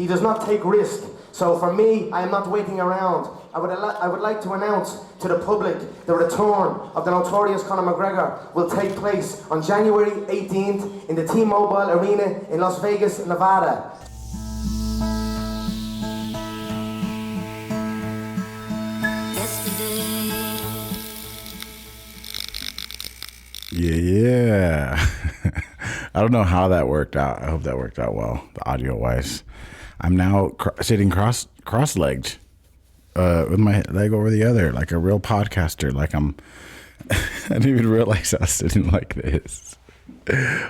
He does not take risk. So for me, I am not waiting around. I would like to announce to the public the return of the notorious Conor McGregor will take place on January 18th in the T-Mobile Arena in Las Vegas, Nevada. Yeah. I don't know how that worked out. I hope that worked out well, the audio wise. I'm now sitting cross-legged with my leg over the other, like a real podcaster. Like I didn't even realize I was sitting like this.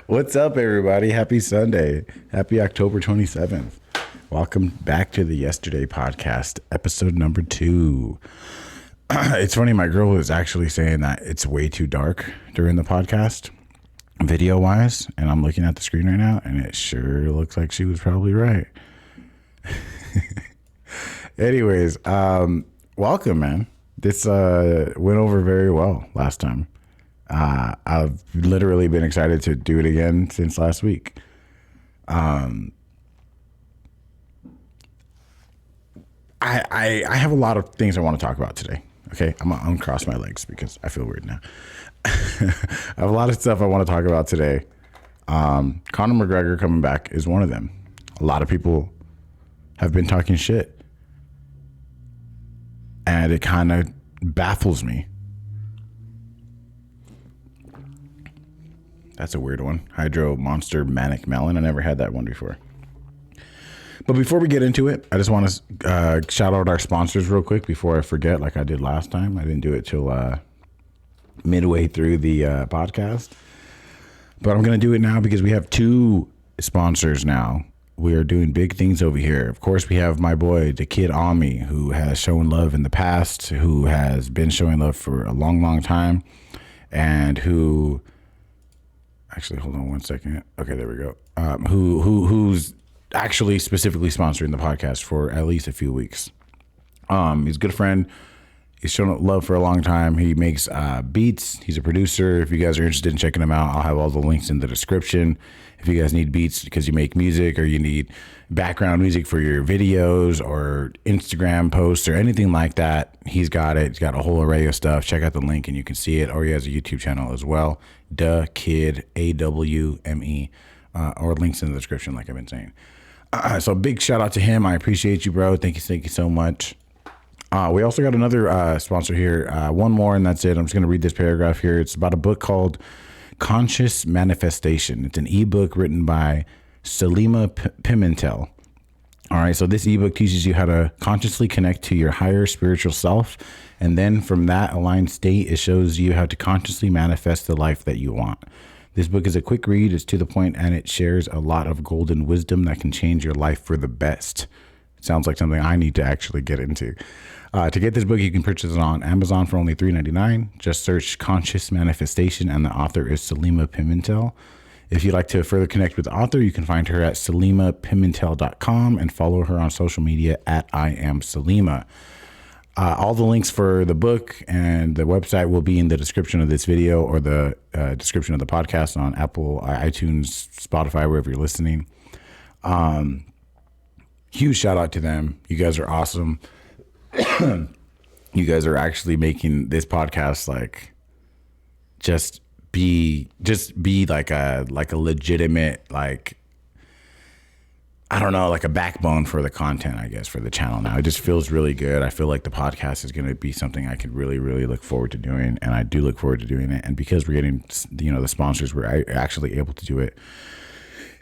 What's up, everybody? Happy Sunday. Happy October 27th. Welcome back to the Yesterday Podcast, episode number 2. It's funny, my girl was actually saying that it's way too dark during the podcast, video-wise, and I'm looking at the screen right now, and it sure looks like she was probably right. Anyways, welcome, man. This went over very well last time. I've literally been excited to do it again since last week. I have a lot of things I want to talk about today. Okay, I'm gonna uncross my legs because I feel weird now. I have a lot of stuff I want to talk about today. Conor McGregor coming back is one of them. A lot of people have been talking shit, and it kind of baffles me. That's a weird one. Hydro Monster Manic Melon. I never had that one before. But before we get into it, I just want to shout out our sponsors real quick before I forget, like I did last time. I didn't do it till midway through the podcast. But I'm going to do it now because we have 2 sponsors now. We are doing big things over here. Of course, we have my boy, DaKidAwMe, who has shown love in the past, who has been showing love for a long, long time, and who... Actually, hold on one second. Okay, there we go. Who's actually specifically sponsoring the podcast for at least a few weeks. He's a good friend. He's shown love for a long time. He makes beats. He's a producer. If you guys are interested in checking him out, I'll have all the links in the description. If you guys need beats because you make music or you need background music for your videos or Instagram posts or anything like that, he's got it. He's got a whole array of stuff. Check out the link and you can see it. Or he has a YouTube channel as well. DaKidAwMe, or links in the description like I've been saying. So big shout out to him. I appreciate you, bro. Thank you so much. We also got another sponsor here. One more, and that's it. I'm just going to read this paragraph here. It's about a book called Conscious Manifestation. It's an ebook written by Sulema Pimentel. All right, so this ebook teaches you how to consciously connect to your higher spiritual self. And then from that aligned state, it shows you how to consciously manifest the life that you want. This book is a quick read, it's to the point, and it shares a lot of golden wisdom that can change your life for the best. It sounds like something I need to actually get into. To get this book, you can purchase it on Amazon for only $3.99. Just search Conscious Manifestation, and the author is Sulema Pimentel. If you'd like to further connect with the author, you can find her at SulemaPimentel.com and follow her on social media at IamSulema. All the links for the book and the website will be in the description of this video or the description of the podcast on Apple, iTunes, Spotify, wherever you're listening. Huge shout out to them. You guys are awesome. You guys are actually making this podcast like just be like a legitimate, like, I don't know, like a backbone for the content, I guess, for the channel now. It just feels really good. I feel like the podcast is going to be something I could really, really look forward to doing. And I do look forward to doing it. And because we're getting, the sponsors, we're actually able to do it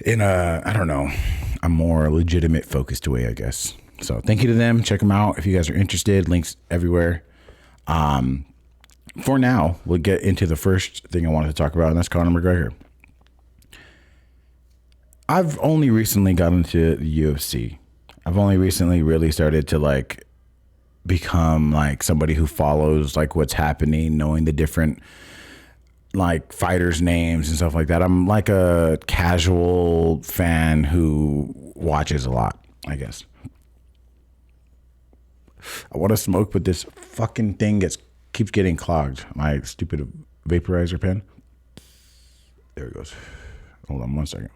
in a more legitimate, focused way, I guess. So thank you to them. Check them out if you guys are interested. Links everywhere. For now, we'll get into the first thing I wanted to talk about, and that's Conor McGregor. I've only recently got into the UFC. I've only recently really started to like become like somebody who follows like what's happening, knowing the different like fighters' names and stuff like that. I'm like a casual fan who watches a lot, I guess. I want to smoke, but this fucking thing keeps getting clogged. My stupid vaporizer pen. There it goes. Hold on one second.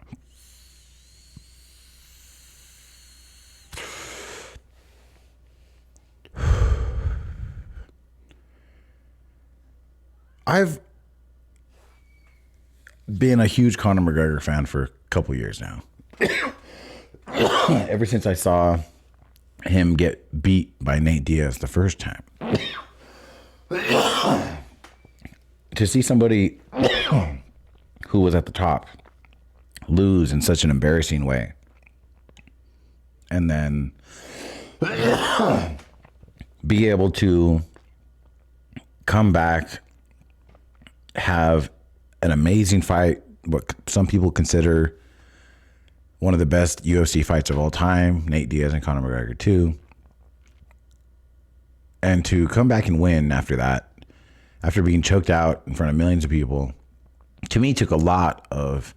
I've been a huge Conor McGregor fan for a couple years now. Ever since I saw him get beat by Nate Diaz the first time. To see somebody who was at the top lose in such an embarrassing way, and then be able to come back, have an amazing fight, what some people consider one of the best UFC fights of all time, Nate Diaz and Conor McGregor too, and to come back and win after that, after being choked out in front of millions of people, to me took a lot of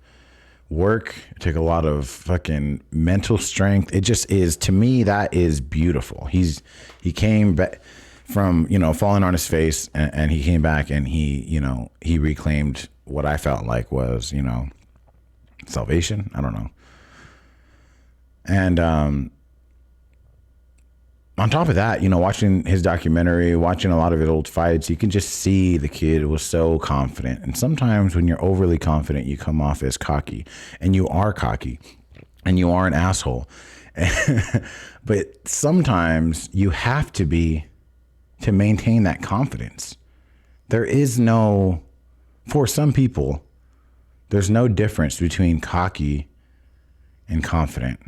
work. It took a lot of fucking mental strength. It just is, to me, that is beautiful. He came back from, falling on his face, and he came back and he reclaimed what I felt like was, salvation. I don't know. And on top of that, watching his documentary, watching a lot of his old fights, you can just see the kid was so confident. And sometimes when you're overly confident, you come off as cocky, and you are cocky, and you are an asshole. But sometimes you have to be, to maintain that confidence. There is no, for some people, there's no difference between cocky and confident.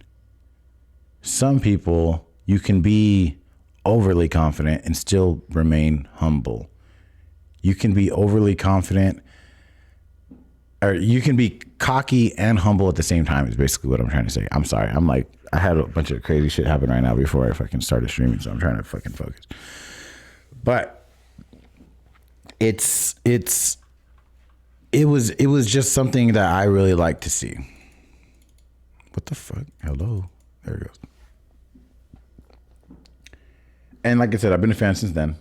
Some people, you can be overly confident and still remain humble. You can be overly confident, or you can be cocky and humble at the same time, is basically what I'm trying to say. I'm sorry. I had a bunch of crazy shit happen right now before I fucking started streaming, so I'm trying to fucking focus. But it was just something that I really like to see. What the fuck? Hello? There it goes. And like I said, I've been a fan since then.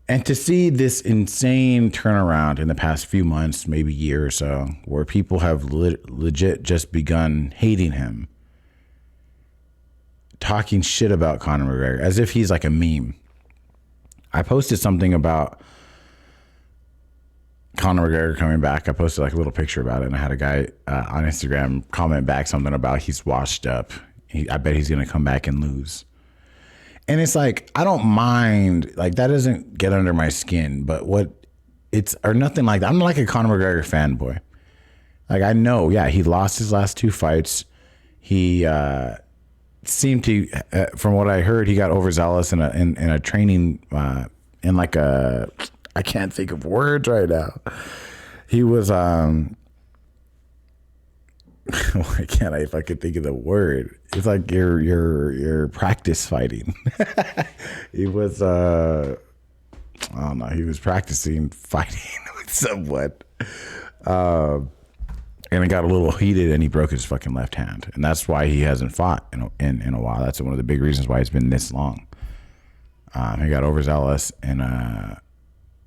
And to see this insane turnaround in the past few months, maybe year or so, where people have legit just begun hating him, talking shit about Conor McGregor, as if he's like a meme. I posted something about Conor McGregor coming back. I posted like a little picture about it, and I had a guy on Instagram comment back something about he's washed up. I bet he's going to come back and lose. And it's like, I don't mind, like, that doesn't get under my skin, but or nothing like that. I'm like a Conor McGregor fanboy. Like, I know, yeah, he lost his last two fights. He seemed to, from what I heard, he got overzealous in a training, in like a, I can't think of words right now. He was, why can't I fucking think of the word? It's like you're practice fighting. He was, I don't know, he was practicing fighting with someone. And it got a little heated, and he broke his fucking left hand. And that's why he hasn't fought in a while. That's one of the big reasons why it's been this long. He got overzealous, and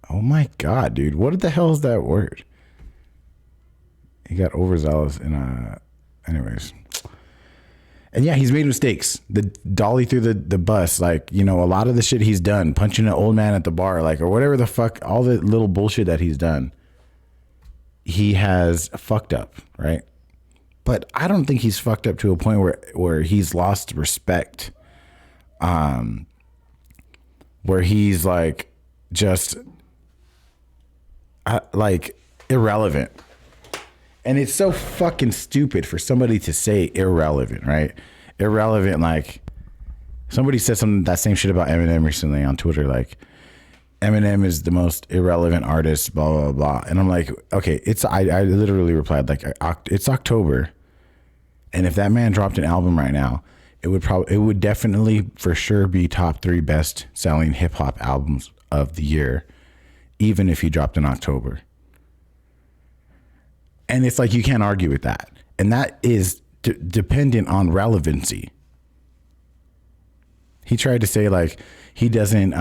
oh my God, dude, what the hell is that word? He got overzealous, and anyways. And yeah, he's made mistakes. The dolly through the bus, like, a lot of the shit he's done, punching an old man at the bar, like, or whatever the fuck, all the little bullshit that he's done, he has fucked up, right? But I don't think he's fucked up to a point where he's lost respect, where he's like just like irrelevant. And it's so fucking stupid for somebody to say irrelevant, right? Irrelevant, like, somebody said that same shit about Eminem recently on Twitter, like, Eminem is the most irrelevant artist, blah, blah, blah. And I'm like, okay, I literally replied, like, it's October. And if that man dropped an album right now, it would definitely for sure be top 3 best selling hip hop albums of the year, even if he dropped in October. And it's like, you can't argue with that. And that is dependent on relevancy. He tried to say, like, he doesn't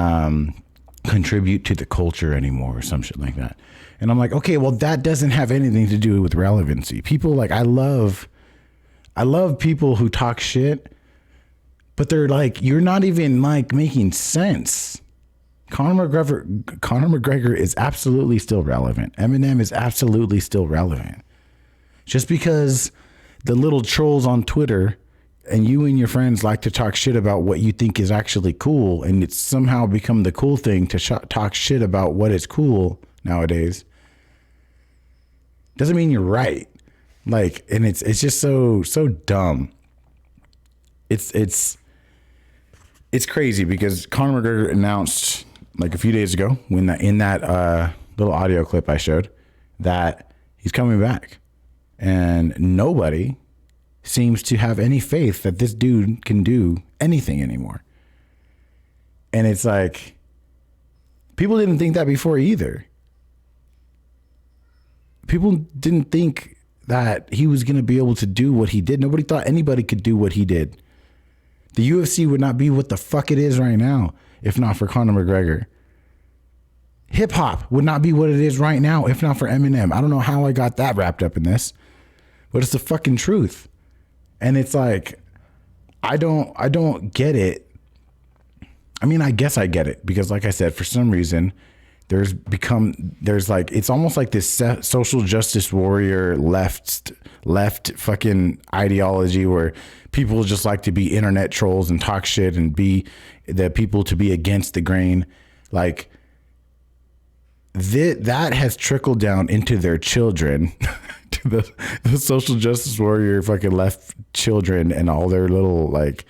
contribute to the culture anymore or some shit like that. And I'm like, okay, well, that doesn't have anything to do with relevancy. People, like, I love people who talk shit, but they're like, you're not even like making sense. Conor McGregor is absolutely still relevant. Eminem is absolutely still relevant. Just because the little trolls on Twitter and you and your friends like to talk shit about what you think is actually cool, and it's somehow become the cool thing to talk shit about what is cool nowadays, doesn't mean you're right. Like, and it's just so dumb. It's crazy because Conor McGregor announced like a few days ago when in that little audio clip I showed that he's coming back, and nobody seems to have any faith that this dude can do anything anymore. And it's like, people didn't think that before either. People didn't think that he was going to be able to do what he did. Nobody thought anybody could do what he did. The UFC would not be what the fuck it is right now if not for Conor McGregor. Hip hop would not be what it is right now if not for Eminem. I don't know how I got that wrapped up in this, but it's the fucking truth. And it's like, I don't get it. I mean, I guess I get it because, like I said, for some reason, there's like, it's almost like this social justice warrior left fucking ideology where people just like to be internet trolls and talk shit and be the people to be against the grain. Like that has trickled down into their children, to the social justice warrior fucking left children and all their little like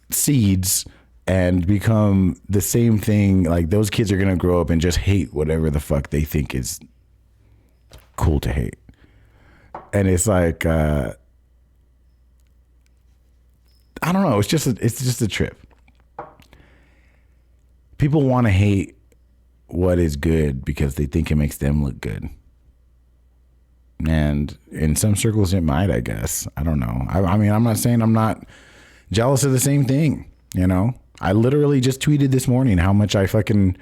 seeds, and become the same thing. Like those kids are going to grow up and just hate whatever the fuck they think is cool to hate. And it's like, I don't know. It's just a trip. People want to hate what is good because they think it makes them look good. And in some circles it might, I guess. I don't know. I mean, I'm not saying I'm not jealous of the same thing, you know? I literally just tweeted this morning how much I fucking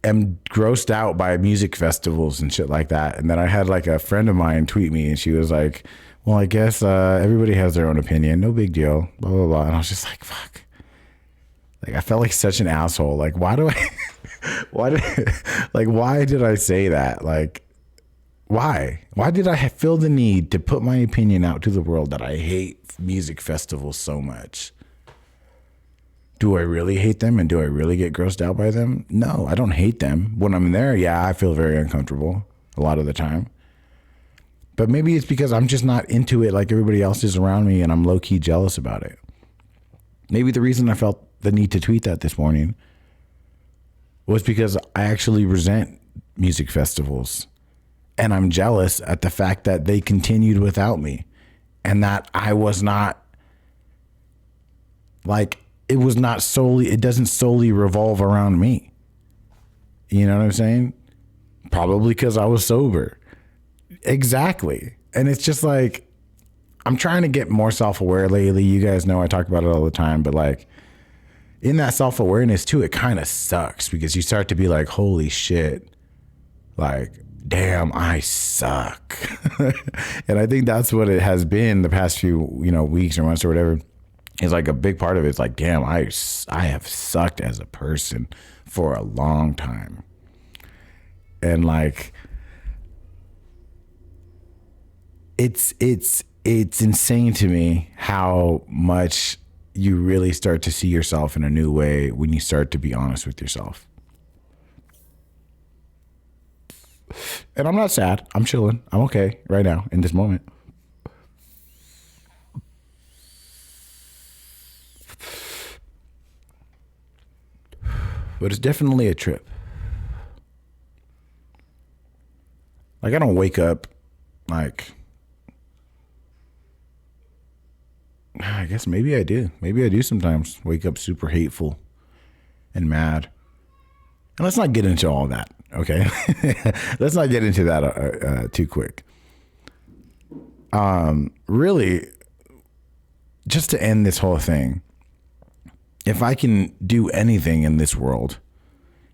am grossed out by music festivals and shit like that. And then I had like a friend of mine tweet me and she was like, well, I guess everybody has their own opinion. No big deal. Blah, blah, blah. And I was just like, fuck. Like, I felt like such an asshole. Like, why did I say that? Like, why did I feel the need to put my opinion out to the world that I hate music festivals so much? Do I really hate them and do I really get grossed out by them? No, I don't hate them. When I'm there, yeah, I feel very uncomfortable a lot of the time. But maybe it's because I'm just not into it like everybody else is around me and I'm low-key jealous about it. Maybe the reason I felt the need to tweet that this morning was because I actually resent music festivals and I'm jealous at the fact that they continued without me and that I was not like, it doesn't solely revolve around me. You know what I'm saying? Probably because I was sober. Exactly. And it's just like, I'm trying to get more self-aware lately. You guys know I talk about it all the time, but like in that self-awareness too, it kind of sucks because you start to be like, holy shit, like, damn, I suck. And I think that's what it has been the past few, weeks or months or whatever. It's like a big part of it is like, damn, I have sucked as a person for a long time. And like, it's insane to me how much you really start to see yourself in a new way when you start to be honest with yourself. And I'm not sad. I'm chilling. I'm okay right now in this moment. But it's definitely a trip. Like, I don't wake up like, I guess maybe I do. Maybe I do sometimes wake up super hateful and mad. And let's not get into all that, okay? Let's not get into that too quick. Really, just to end this whole thing, if I can do anything in this world,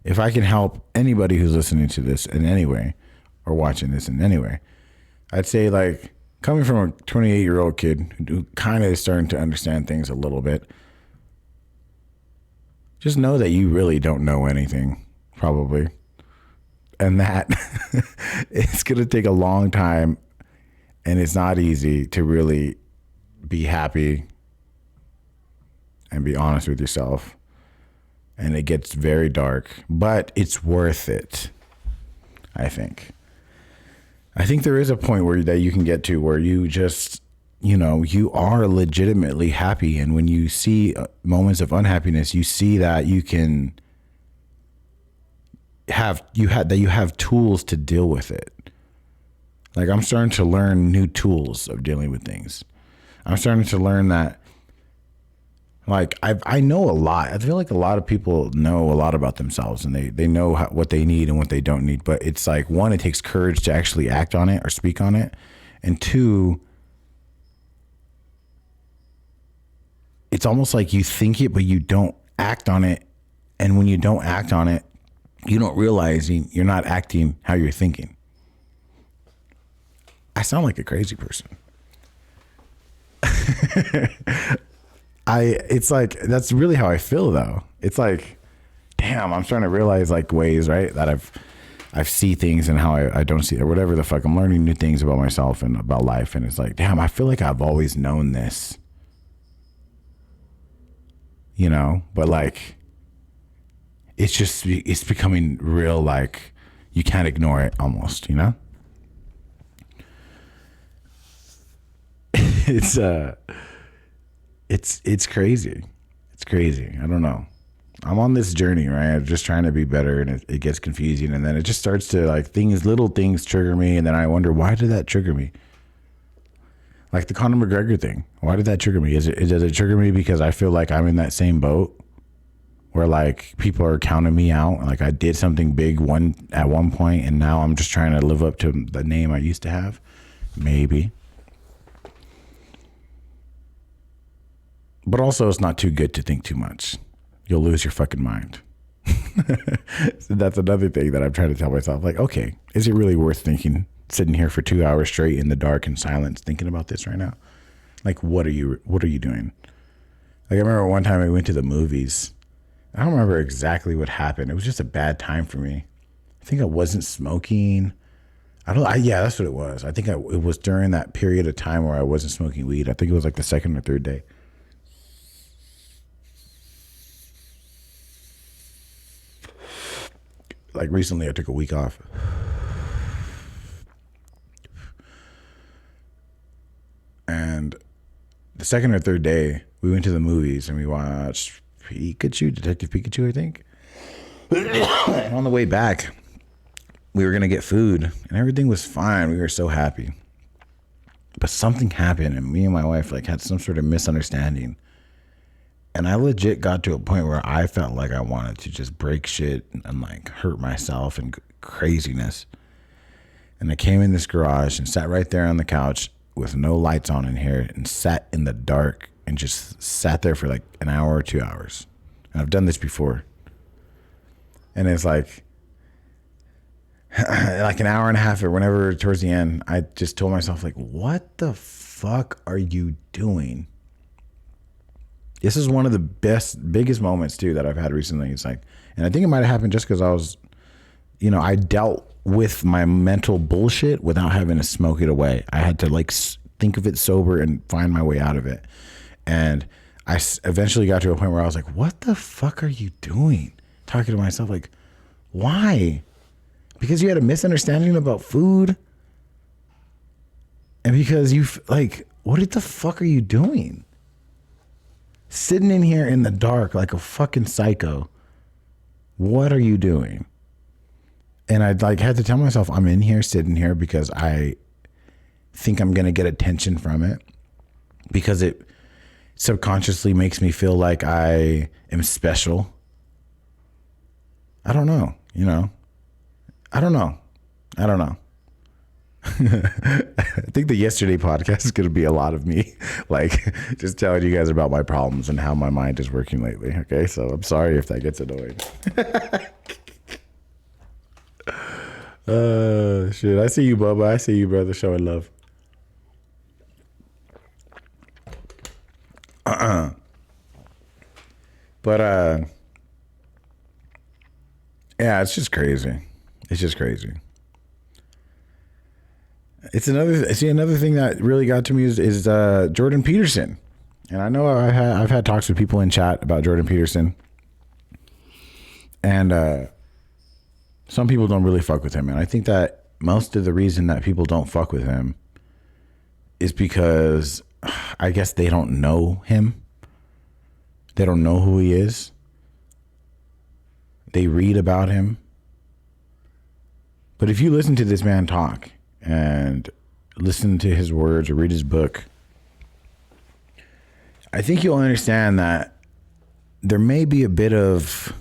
if I can help anybody who's listening to this in any way or watching this in any way, I'd say, like, coming from a 28-year-old kid who kind of is starting to understand things a little bit, just know that you really don't know anything, probably. And that it's going to take a long time, and it's not easy to really be happy and be honest with yourself. And it gets very dark, but it's worth it, I think. I think there is a point that you can get to where you just, you are legitimately happy. And when you see moments of unhappiness, you see that you can you have tools to deal with it. Like, I'm starting to learn new tools of dealing with things. I'm starting to learn that, like, I know a lot. I feel like a lot of people know a lot about themselves, and they know what they need and what they don't need. But it's like, one, it takes courage to actually act on it or speak on it. And two, it's almost like you think it, but you don't act on it. And when you don't act on it, you don't realize you're not acting how you're thinking. I sound like a crazy person. It's like, that's really how I feel though. It's like, damn, I'm starting to realize like ways, right, that I've see things and how I don't see it or whatever the fuck. I'm learning new things about myself and about life. And it's like, damn, I feel like I've always known this, but like, it's becoming real. Like, you can't ignore it almost, It's crazy. It's crazy. I don't know. I'm on this journey, right? I'm just trying to be better, and it gets confusing, and then it just starts to, like, little things trigger me, and then I wonder, why did that trigger me? Like the Conor McGregor thing. Why did that trigger me? Does it trigger me because I feel like I'm in that same boat where, like, people are counting me out? Like, I did something big at one point, and now I'm just trying to live up to the name I used to have? Maybe. But also, it's not too good to think too much. You'll lose your fucking mind. So that's another thing that I'm trying to tell myself. Like, okay, is it really worth sitting here for 2 hours straight in the dark and silence thinking about this right now? Like, what are you doing? Like, I remember one time I went to the movies. I don't remember exactly what happened. It was just a bad time for me. I think I wasn't smoking. Yeah, that's what it was. I think it was during that period of time where I wasn't smoking weed. I think it was like the second or third day. Like, recently I took a week off. And the second or third day, we went to the movies and we watched Detective Pikachu, I think. And on the way back, we were going to get food and everything was fine. We were so happy. But something happened and me and my wife, like, had some sort of misunderstanding. And I legit got to a point where I felt like I wanted to just break shit and like hurt myself and craziness. And I came in this garage and sat right there on the couch with no lights on in here and sat in the dark and just sat there for like an hour or 2 hours. And I've done this before. And it's like an hour and a half or whenever towards the end, I just told myself, like, what the fuck are you doing? This is one of the biggest moments too that I've had recently. It's like, and I think it might have happened just because I was, I dealt with my mental bullshit without having to smoke it away. I had to like think of it sober and find my way out of it. And I eventually got to a point where I was like, what the fuck are you doing? Talking to myself, like, why? Because you had a misunderstanding about food? And because what the fuck are you doing? Sitting in here in the dark like a fucking psycho. What are you doing? And I had to tell myself, I'm in here, sitting here because I think I'm going to get attention from it. Because it subconsciously makes me feel like I am special. I don't know, I don't know. I think the yesterday podcast is going to be a lot of me, like, just telling you guys about my problems and how my mind is working lately. Okay, so I'm sorry if that gets annoying. Shit. I see you, Bubba. I see you, brother, showing love. But Yeah, it's just crazy. It's just crazy. It's another thing that really got to me is Jordan Peterson. And I know I've had talks with people in chat about Jordan Peterson. And some people don't really fuck with him. And I think that most of the reason that people don't fuck with him is because I guess they don't know him. They don't know who he is. They read about him. But if you listen to this man talk and listen to his words or read his book, I think you'll understand that there may be a bit of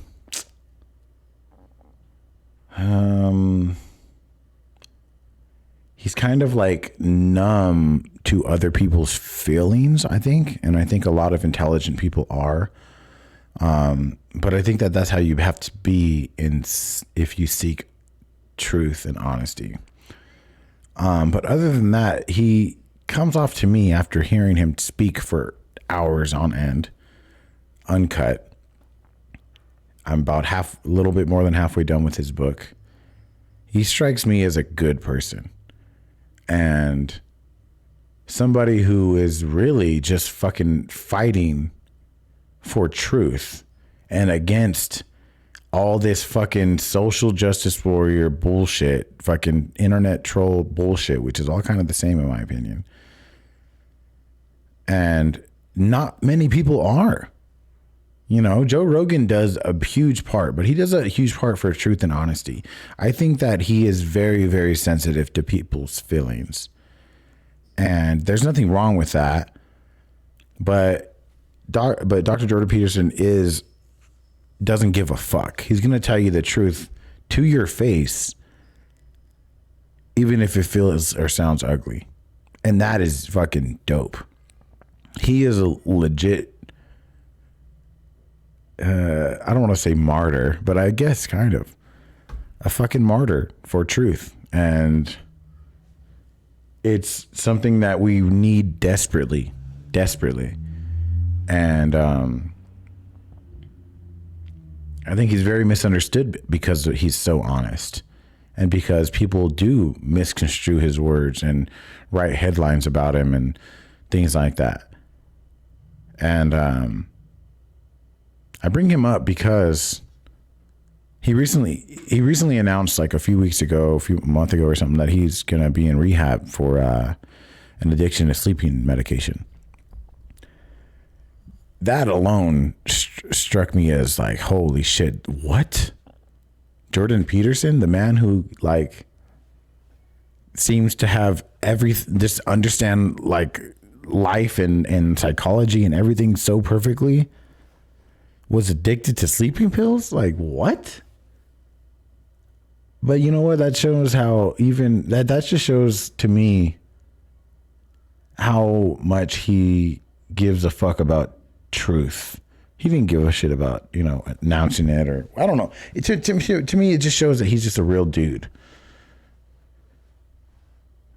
he's kind of like numb to other people's feelings, I think. And I think a lot of intelligent people are. But I think that that's how you have to be if you seek truth and honesty. But other than that, he comes off to me after hearing him speak for hours on end, uncut. I'm about a little bit more than halfway done with his book. He strikes me as a good person and somebody who is really just fucking fighting for truth and against all this fucking social justice warrior bullshit, fucking internet troll bullshit, which is all kind of the same in my opinion. And not many people are. You know, Joe Rogan does a huge part, but he does a huge part for truth and honesty. I think that he is very, very sensitive to people's feelings. And there's nothing wrong with that. But Dr. Jordan Peterson doesn't give a fuck. He's going to tell you the truth to your face, even if it feels or sounds ugly. And that is fucking dope. He is a legit, I don't want to say martyr, but I guess kind of a fucking martyr for truth. And it's something that we need desperately. And I think he's very misunderstood because he's so honest and because people do misconstrue his words and write headlines about him and things like that. And I bring him up because he recently announced like a month ago or something that he's going to be in rehab for an addiction to sleeping medication. That alone struck me as like, holy shit, what? Jordan Peterson, the man who like seems to have just understand like life and psychology and everything so perfectly, was addicted to sleeping pills? Like, what? But you know what? That shows how even that just shows to me how much he gives a fuck about truth. He didn't give a shit about, you know, announcing it or I don't know. To me, it just shows that he's just a real dude.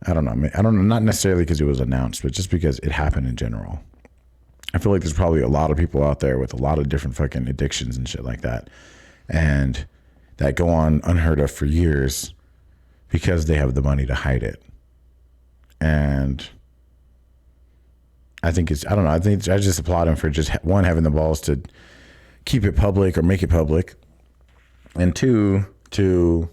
I don't know. Not necessarily because it was announced, but just because it happened in general. I feel like there's probably a lot of people out there with a lot of different fucking addictions and shit like that. And that go on unheard of for years because they have the money to hide it. And I think I just applaud him for just one, having the balls to keep it public or make it public. And two, to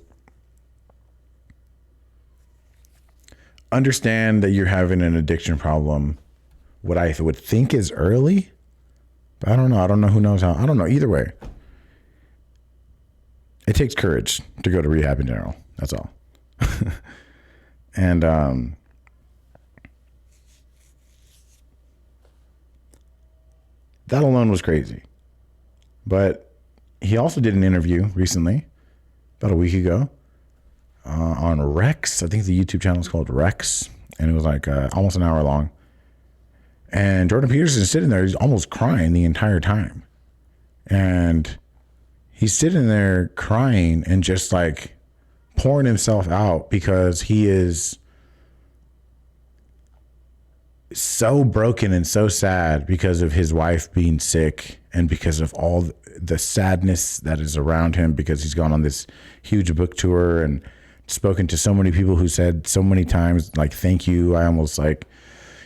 understand that you're having an addiction problem, what I would think is early, but I don't know. I don't know who knows how. I don't know. Either way, it takes courage to go to rehab in general. That's all. And that alone was crazy. But he also did an interview recently, about a week ago, on Rex. I think the YouTube channel is called Rex, and it was like almost an hour long. And Jordan Peterson is sitting there, he's almost crying the entire time. And he's sitting there crying and just like pouring himself out because he is so broken and so sad because of his wife being sick and because of all the sadness that is around him, because he's gone on this huge book tour and spoken to so many people who said so many times, like, thank you. I almost like,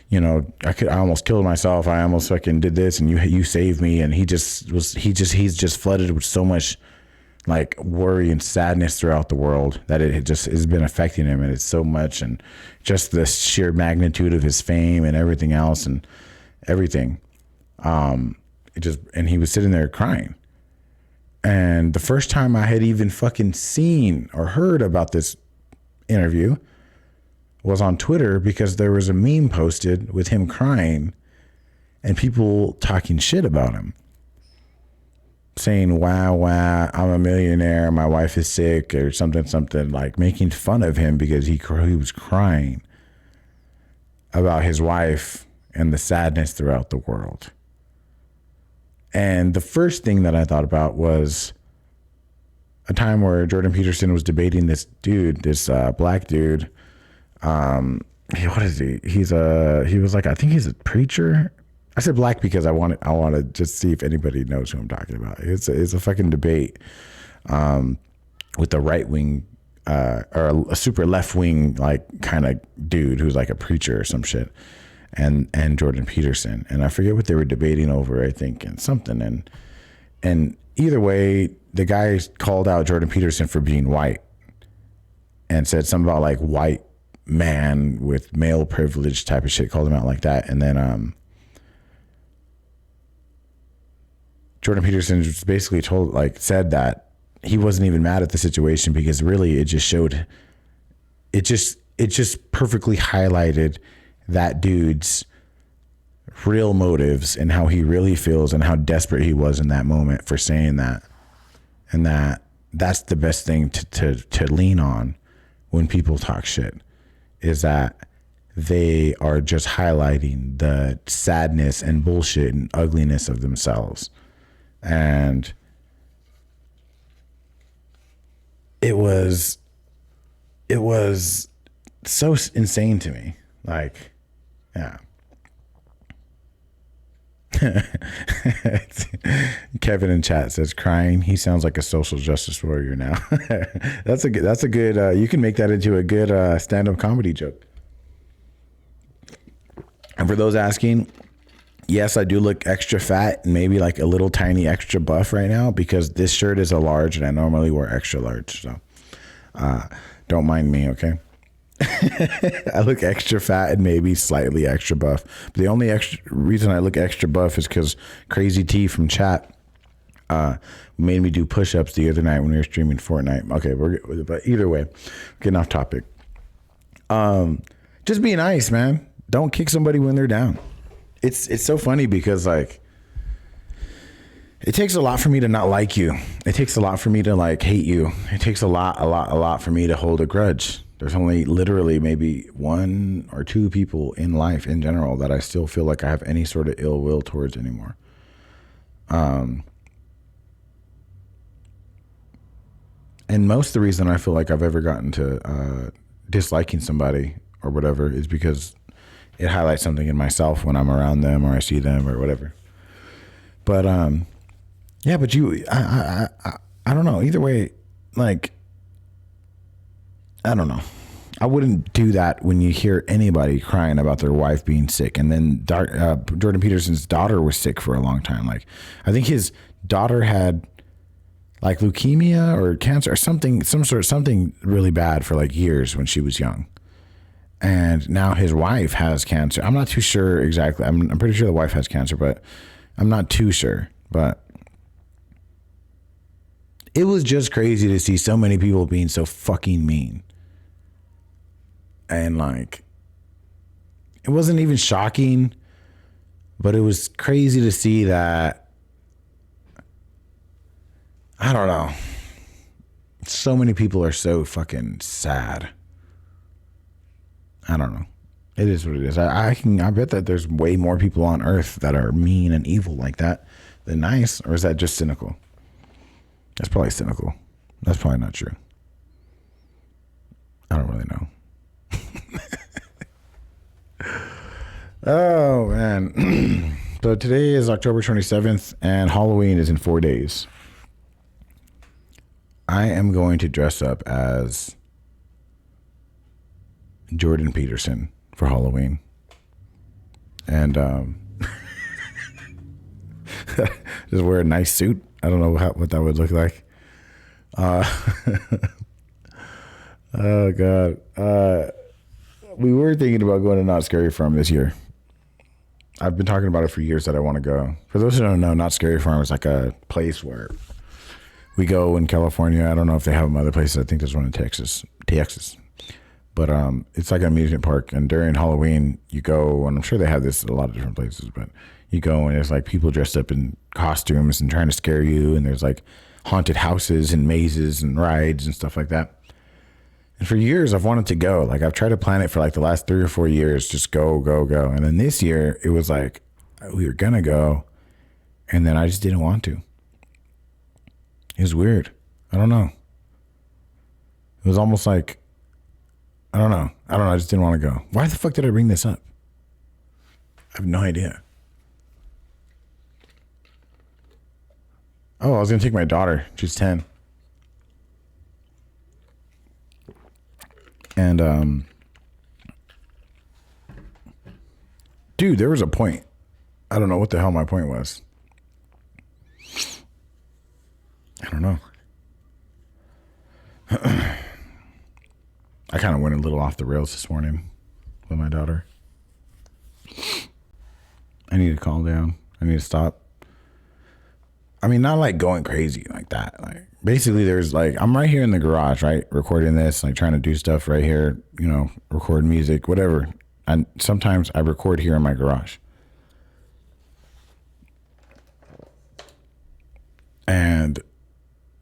you know, I almost killed myself. I almost fucking did this and you saved me. And he's just flooded with so much like worry and sadness throughout the world that it just has been affecting him. And it's so much, and just the sheer magnitude of his fame and everything else and everything. And he was sitting there crying. And the first time I had even fucking seen or heard about this interview was on Twitter, because there was a meme posted with him crying and people talking shit about him, saying, wow, I'm a millionaire, my wife is sick, or something, like making fun of him because he was crying about his wife and the sadness throughout the world. And the first thing that I thought about was a time where Jordan Peterson was debating this dude, this black dude. What is he? He was like, I think he's a preacher. I said black because I want to just see if anybody knows who I'm talking about. It's a fucking debate with the right wing or a super left wing like kind of dude who's like a preacher or some shit, and Jordan Peterson, and I forget what they were debating over. I think and something, and either way, the guy called out Jordan Peterson for being white and said something about like white man with male privilege type of shit. Called him out like that, and then Jordan Peterson just basically said that he wasn't even mad at the situation, because really it just perfectly highlighted that dude's real motives and how he really feels and how desperate he was in that moment for saying that. And that's the best thing to lean on when people talk shit, is that they are just highlighting the sadness and bullshit and ugliness of themselves. And it was so insane to me. Like, yeah. Kevin in chat says, crying, he sounds like a social justice warrior now. That's a good you can make that into a good stand-up comedy joke. And for those asking, yes, I do look extra fat and maybe like a little tiny extra buff right now, because this shirt is a large and I normally wear extra large. So don't mind me, okay? I look extra fat and maybe slightly extra buff. But the only extra reason I look extra buff is because Crazy T from chat made me do push-ups the other night when we were streaming Fortnite. Okay, but either way, getting off topic. Just be nice, man. Don't kick somebody when they're down. It's so funny because like it takes a lot for me to not like you. It takes a lot for me to like hate you. It takes a lot for me to hold a grudge. There's only literally maybe one or two people in life in general that I still feel like I have any sort of ill will towards anymore. And most of the reason I feel like I've ever gotten to disliking somebody or whatever is because it highlights something in myself when I'm around them or I see them or whatever. But yeah, but I don't know. Either way, like, I don't know. I wouldn't do that when you hear anybody crying about their wife being sick. And then Jordan Peterson's daughter was sick for a long time. Like, I think his daughter had like leukemia or cancer or something really bad for like years when she was young. And now his wife has cancer. I'm not too sure exactly. I'm pretty sure the wife has cancer, but I'm not too sure. But it was just crazy to see so many people being so fucking mean. And like, it wasn't even shocking, but it was crazy to see that. I don't know. So many people are so fucking sad. I don't know. It is what it is. I bet that there's way more people on earth that are mean and evil like that than nice. Or is that just cynical? That's probably cynical. That's probably not true. I don't really know. Oh, man. So today is October 27th, and Halloween is in 4 days. I am going to dress up as Jordan Peterson for Halloween. And just wear a nice suit. I don't know what that would look like. Oh, God. We were thinking about going to Not Scary Farm this year. I've been talking about it for years that I want to go. For those who don't know, Not Scary Farm is like a place where we go in California. I don't know if they have them other places. I think there's one in Texas. But it's like an amusement park. And during Halloween, you go, and I'm sure they have this at a lot of different places, but you go and there's like people dressed up in costumes and trying to scare you. And there's like haunted houses and mazes and rides and stuff like that. And for years, I've wanted to go. Like, I've tried to plan it for like the last 3 or 4 years, just go. And then this year, it was like, we were going to go. And then I just didn't want to. It was weird. I don't know. It was almost like, I don't know. I just didn't want to go. Why the fuck did I bring this up? I have no idea. Oh, I was going to take my daughter. She's 10. And, dude, there was a point. I don't know what the hell my point was. I don't know. I kind of went a little off the rails this morning with my daughter. I need to calm down. I need to stop. I mean, not like going crazy like that. Like, basically, there's like, I'm right here in the garage, right? Recording this, like trying to do stuff right here, you know, record music, whatever. And sometimes I record here in my garage. And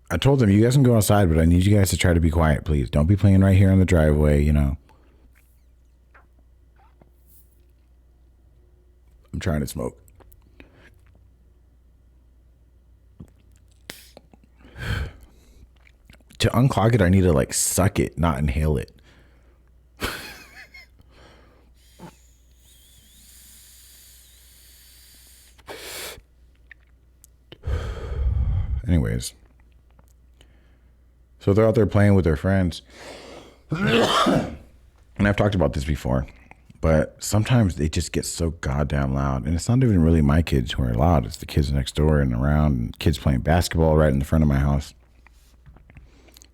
I told them, you guys can go outside, but I need you guys to try to be quiet, please. Don't be playing right here in the driveway, you know. I'm trying to smoke. To unclog it, I need to like suck it, not inhale it. Anyways. So they're out there playing with their friends. And I've talked about this before. But sometimes they just get so goddamn loud. And it's not even really my kids who are loud. It's the kids next door and around. And kids playing basketball right in the front of my house.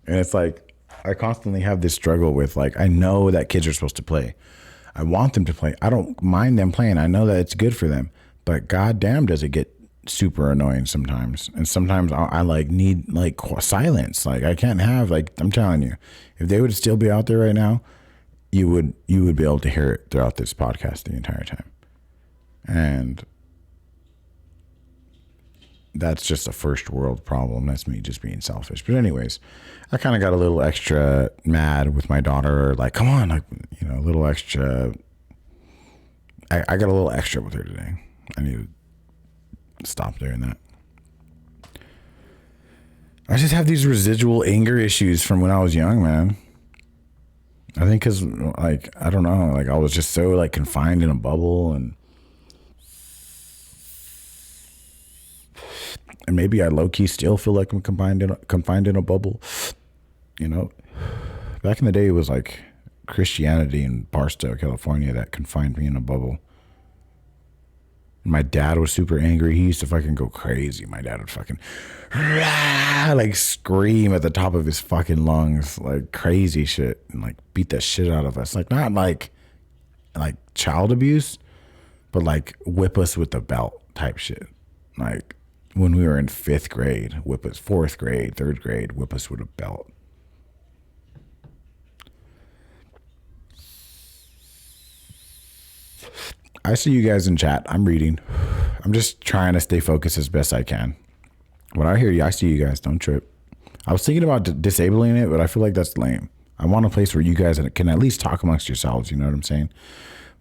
And it's like, I constantly have this struggle with, like, I know that kids are supposed to play. I want them to play. I don't mind them playing. I know that it's good for them. But goddamn, does it get super annoying sometimes. And sometimes I like need like silence. Like, I can't have, like, I'm telling you, if they would still be out there right now, you would be able to hear it throughout this podcast the entire time. And that's just a first world problem. That's me just being selfish. But anyways, I kind of got a little extra mad with my daughter. Like, come on, like, you know, a little extra. I got a little extra with her today. I need to stop doing that. I just have these residual anger issues from when I was young, man. I think because, like, I don't know, like, I was just so, like, confined in a bubble, and maybe I low-key still feel like I'm confined in a bubble. You know, back in the day, it was like Christianity in Barstow, California, that confined me in a bubble. My dad was super angry. He used to fucking go crazy. My dad would fucking like scream at the top of his fucking lungs, like crazy shit, and like beat the shit out of us. Like, not like child abuse, but like whip us with the belt type shit. Like when we were in 5th grade, whip us, 4th grade, 3rd grade, whip us with a belt. I see you guys in chat. I'm reading. I'm just trying to stay focused as best I can. When I hear you, I see you guys. Don't trip. I was thinking about disabling it, but I feel like that's lame. I want a place where you guys can at least talk amongst yourselves. You know what I'm saying?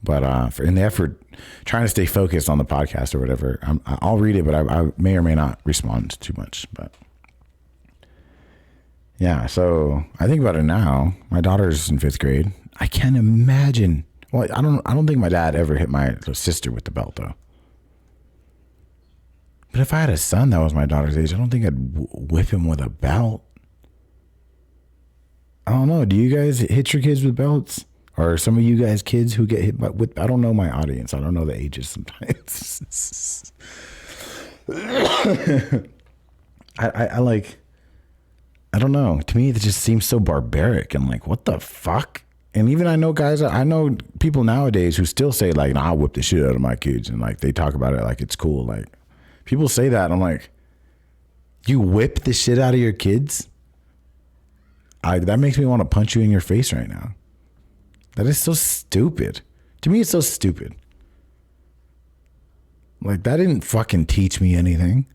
But in the effort, trying to stay focused on the podcast or whatever, I'll read it, but I may or may not respond too much. But yeah, so I think about it now. My daughter's in 5th grade. I can't imagine Well, I don't think my dad ever hit my sister with the belt though. But if I had a son that was my daughter's age, I don't think I'd whip him with a belt. I don't know. Do you guys hit your kids with belts? Or some of you guys kids who get hit with, I don't know my audience. I don't know the ages sometimes. I don't know. To me, it just seems so barbaric and like, what the fuck? And even I know people nowadays who still say like, nah, I'll whip the shit out of my kids. And like, they talk about it like it's cool. Like, people say that. And I'm like, you whip the shit out of your kids? That makes me want to punch you in your face right now. That is so stupid. To me, it's so stupid. Like, that didn't fucking teach me anything.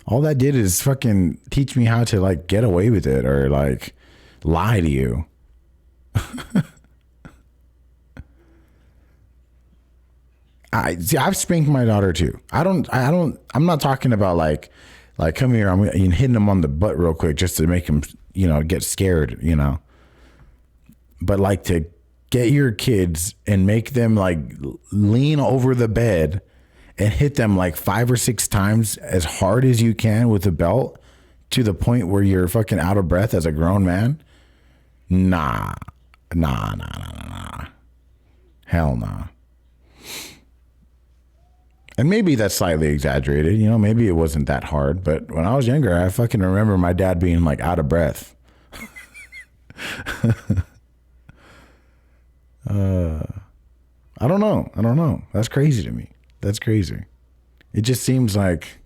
All that did is fucking teach me how to like get away with it or like lie to you. I've spanked my daughter too. I'm not talking about like come here, I'm hitting him on the butt real quick just to make him, get scared, but like to get your kids and make them like lean over the bed and hit them like 5 or 6 times as hard as you can with a belt to the point where you're fucking out of breath as a grown man. Nah. Hell nah. And maybe that's slightly exaggerated. Maybe it wasn't that hard. But when I was younger, I fucking remember my dad being like out of breath. I don't know. That's crazy to me. That's crazy. It just seems like,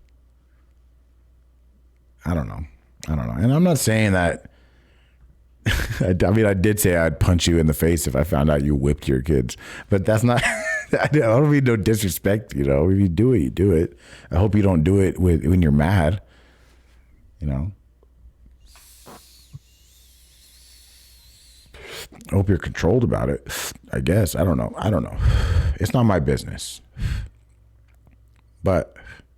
I don't know. And I'm not saying that. I did say I'd punch you in the face if I found out you whipped your kids, but that's not, I don't mean no disrespect, If you do it, you do it. I hope you don't do it when you're mad, I hope you're controlled about it, I guess. I don't know. It's not my business. But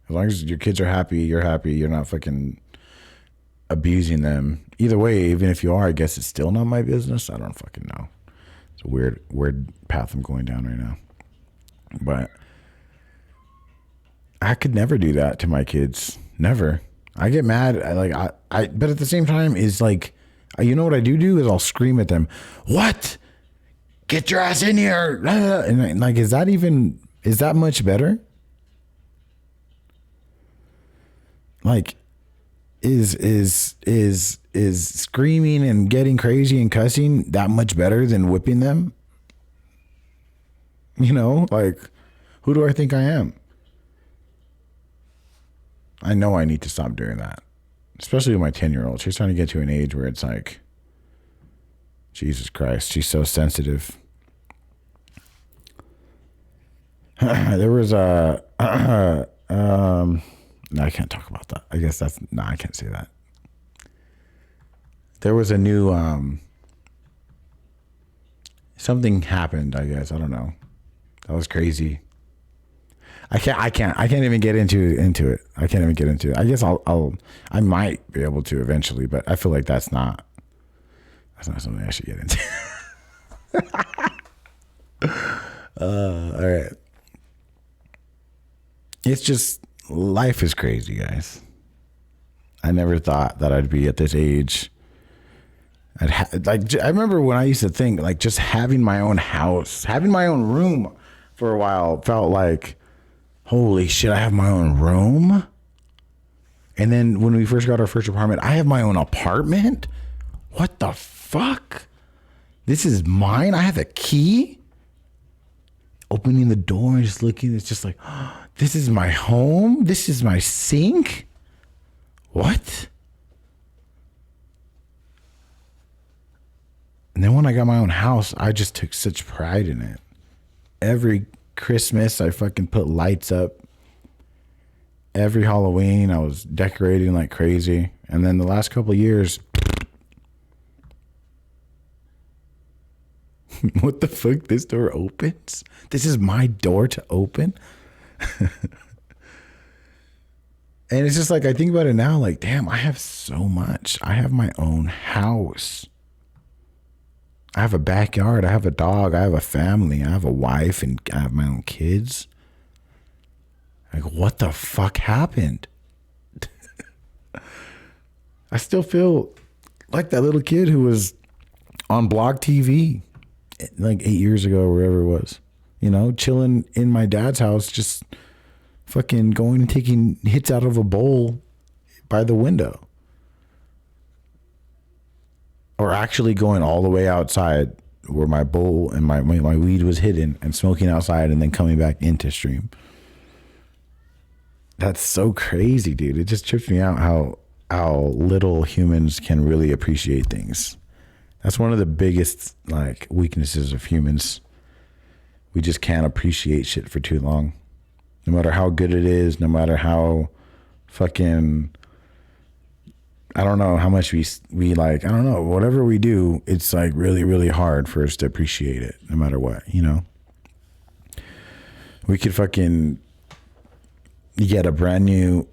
as long as your kids are happy, you're happy, you're not fucking abusing them. Either way, even if you are, I guess it's still not my business. I don't fucking know. It's a weird path I'm going down right now. But I could never do that to my kids. Never. I get mad. But at the same time, is like, you know what I do is I'll scream at them. What? Get your ass in here. And like, is that much better? Like, is screaming and getting crazy and cussing that much better than whipping them? Like, who do I think I am? I know I need to stop doing that, especially with my 10-year-old. She's trying to get to an age where it's like, Jesus Christ, she's so sensitive. There was no, I can't talk about that. I guess I can't say that. There was a new, something happened, I guess. I don't know. That was crazy. I can't even get into it. I can't even get into it. I guess I might be able to eventually, but I feel like that's not something I should get into. All right. It's just, life is crazy, guys. I never thought that I'd be at this age. I remember when I used to think like just having my own house, having my own room for a while felt like, holy shit, I have my own room. And then when we first got our first apartment, I have my own apartment. What the fuck? This is mine. I have a key. Opening the door and just looking, it's just like, oh, this is my home. This is my sink. What? And then when I got my own house, I just took such pride in it. Every Christmas, I fucking put lights up. Every Halloween, I was decorating like crazy. And then the last couple of years, what the fuck? This door opens? This is my door to open? And it's just like, I think about it now, like, damn, I have so much. I have my own house. I have a backyard. I have a dog. I have a family. I have a wife, and I have my own kids. Like, what the fuck happened? I still feel like that little kid who was on Blog TV like 8 years ago or wherever it was, you know, chilling in my dad's house, just fucking going and taking hits out of a bowl by the window. Or actually going all the way outside where my bowl and my weed was hidden and smoking outside and then coming back into stream. That's so crazy, dude. It just trips me out how little humans can really appreciate things. That's one of the biggest like weaknesses of humans. We just can't appreciate shit for too long. No matter how good it is, no matter how fucking, I don't know how much we like, I don't know, whatever we do, it's like really, really hard for us to appreciate it no matter what, you know? We could fucking get a brand new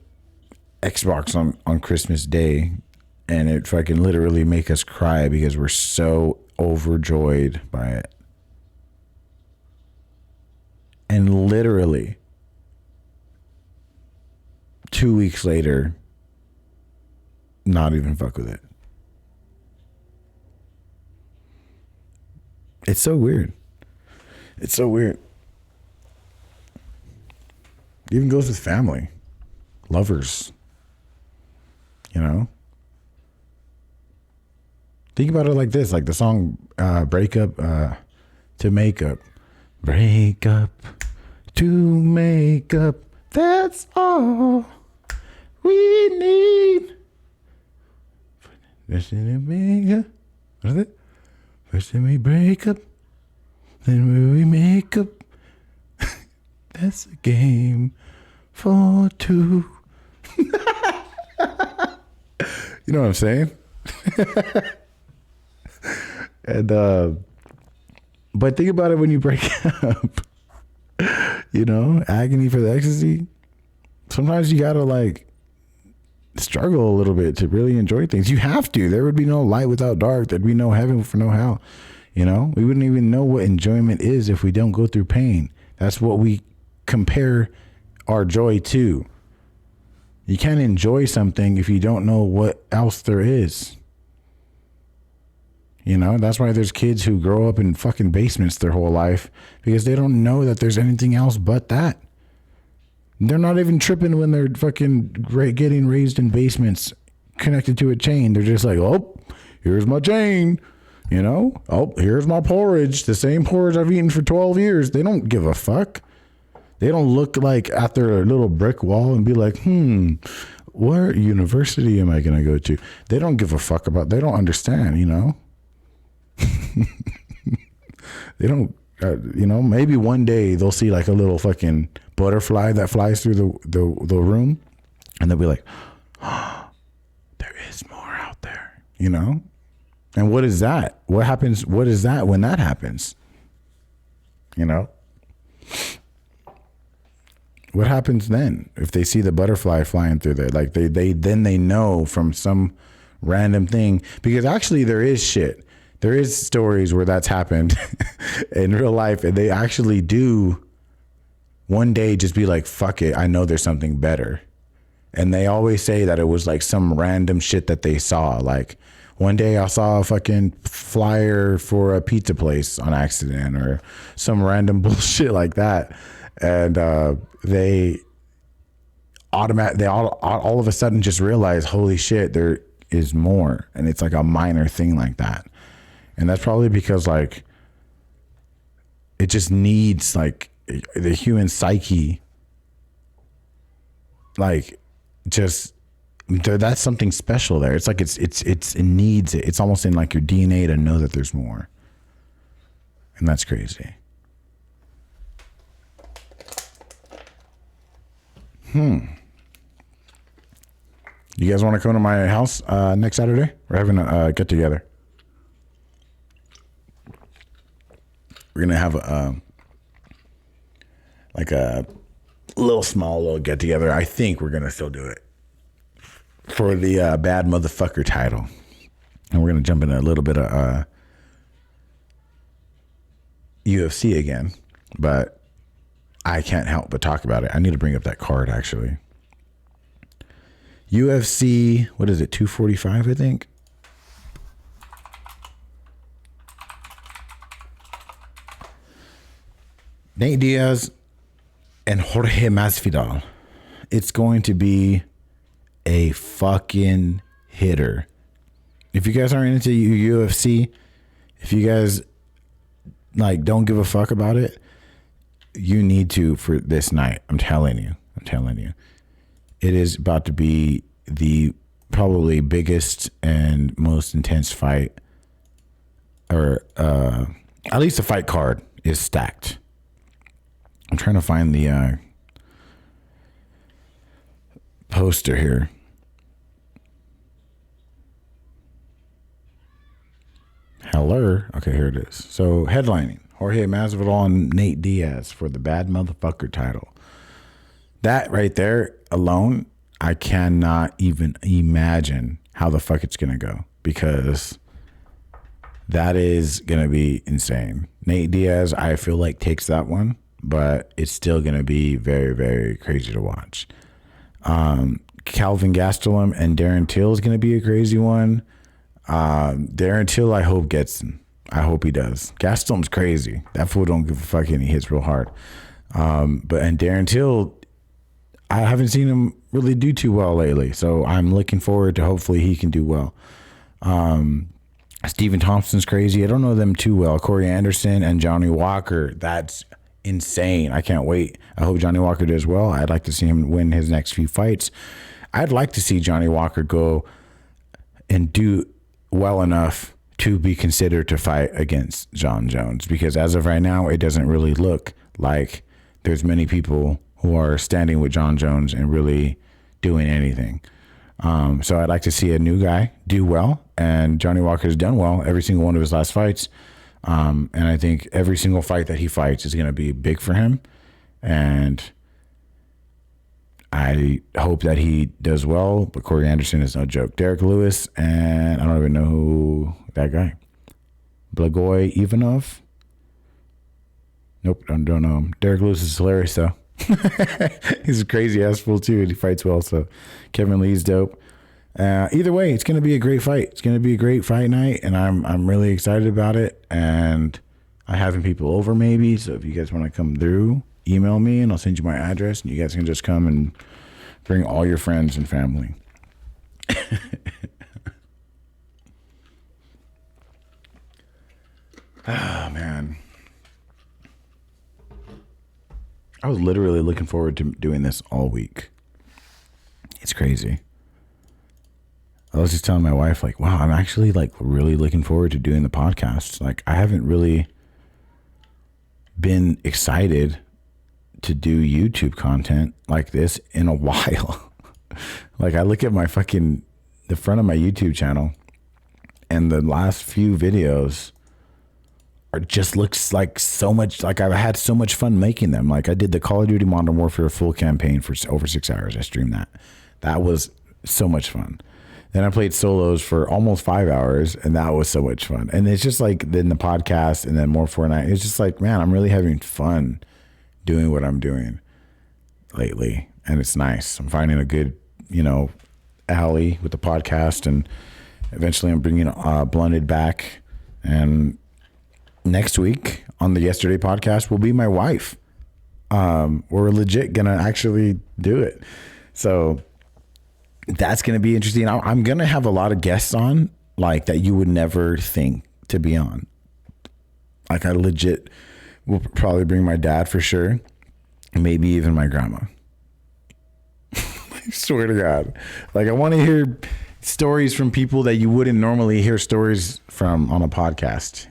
Xbox on Christmas Day and it fucking literally make us cry because we're so overjoyed by it. And literally 2 weeks later, not even fuck with it. It's so weird. It's so weird. It even goes with family, lovers, you know? Think about it like this, like the song Break Up to Make Up. Break up to make up, that's all we need. First what is it? First we break up, then we make up. That's a game for two. You know what I'm saying? And but think about it when you break up. You know, agony for the ecstasy. Sometimes you gotta like struggle a little bit to really enjoy things. You have to. There would be no light without dark. There'd be no heaven for no hell. You know, we wouldn't even know what enjoyment is if we don't go through pain. That's what we compare our joy to. You can't enjoy something if you don't know what else there is. You know, that's why there's kids who grow up in fucking basements their whole life because they don't know that there's anything else but that. They're not even tripping when they're fucking getting raised in basements connected to a chain. They're just like, oh, here's my chain. You know, oh, here's my porridge. The same porridge I've eaten for 12 years. They don't give a fuck. They don't look like at their little brick wall and be like, what university am I going to go to? They don't give a fuck about, they don't understand, you know? They don't, you know, maybe one day they'll see like a little fucking butterfly that flies through the room and they'll be like, oh, there is more out there, you know? And what is that? What happens? What is that when that happens? You know? What happens then if they see the butterfly flying through there? Like they know from some random thing, because actually there is shit. There is stories where that's happened in real life, and they actually do one day just be like, fuck it, I know there's something better. And they always say that it was like some random shit that they saw. Like one day I saw a fucking flyer for a pizza place on accident or some random bullshit like that. And they all of a sudden just realize, holy shit, there is more. And it's like a minor thing like that. And that's probably because like it just needs like the human psyche, like just that's something special there. It's like it needs it. It's almost in like your DNA to know that there's more. And that's crazy. You guys want to come to my house next Saturday? We're having a get together. We're gonna have a little get together. I think we're gonna still do it for the bad motherfucker title, and we're gonna jump into a little bit of UFC again, but I can't help but talk about it. I need to bring up that card actually. UFC, what is it, 245, I think? Nate Diaz and Jorge Masvidal. It's going to be a fucking hitter. If you guys aren't into UFC, if you guys like don't give a fuck about it, you need to for this night. I'm telling you. It is about to be the probably biggest and most intense fight, or at least the fight card is stacked. I'm trying to find the poster here. Hello. Okay, here it is. So headlining, Jorge Masvidal and Nate Diaz for the bad motherfucker title. That right there alone, I cannot even imagine how the fuck it's going to go, because that is going to be insane. Nate Diaz, I feel like, takes that one, but it's still going to be very, very crazy to watch. Calvin Gastelum and Darren Till is going to be a crazy one. Darren Till, I hope gets him. I hope he does. Gastelum's crazy. That fool don't give a fuck, and he hits real hard. And Darren Till, I haven't seen him really do too well lately, so I'm looking forward to hopefully he can do well. Stephen Thompson's crazy. I don't know them too well. Corey Anderson and Johnny Walker. That's insane. I can't wait. I hope Johnny Walker does well. I'd like to see him win his next few fights. I'd like to see Johnny Walker go and do well enough to be considered to fight against Jon Jones, because as of right now, it doesn't really look like there's many people who are standing with Jon Jones and really doing anything. So I'd like to see a new guy do well, and Johnny Walker's done well every single one of his last fights. And I think every single fight that he fights is going to be big for him. And I hope that he does well, but Corey Anderson is no joke. Derek Lewis, and I don't even know who that guy. Blagoy Ivanov? Nope, don't know him. Derek Lewis is hilarious though. He's a crazy ass fool too, and he fights well. So Kevin Lee's dope. Either way, it's going to be a great fight. It's going to be a great fight night, and I'm really excited about it. And I'm having people over maybe, so if you guys want to come through, email me and I'll send you my address, and you guys can just come and bring all your friends and family. Oh man, I was literally looking forward to doing this all week. It's crazy. I was just telling my wife, like, wow, I'm actually like really looking forward to doing the podcast. Like, I haven't really been excited to do YouTube content like this in a while. Like, I look at my the front of my YouTube channel, and the last few videos just looks like so much, like I've had so much fun making them. Like, I did the Call of Duty Modern Warfare full campaign for over 6 hours. I streamed that. That was so much fun. Then I played solos for almost 5 hours, and that was so much fun. And it's just like, then the podcast, and then more Fortnite. It's just like, man, I'm really having fun doing what I'm doing lately, and it's nice. I'm finding a good, alley with the podcast, and eventually I'm bringing Blunted back. And next week on the Yesterday podcast will be my wife. We're legit gonna actually do it. So that's going to be interesting. I'm going to have a lot of guests on, like, that you would never think to be on. Like, I legit will probably bring my dad for sure. Maybe even my grandma. I swear to God. Like, I want to hear stories from people that you wouldn't normally hear stories from on a podcast,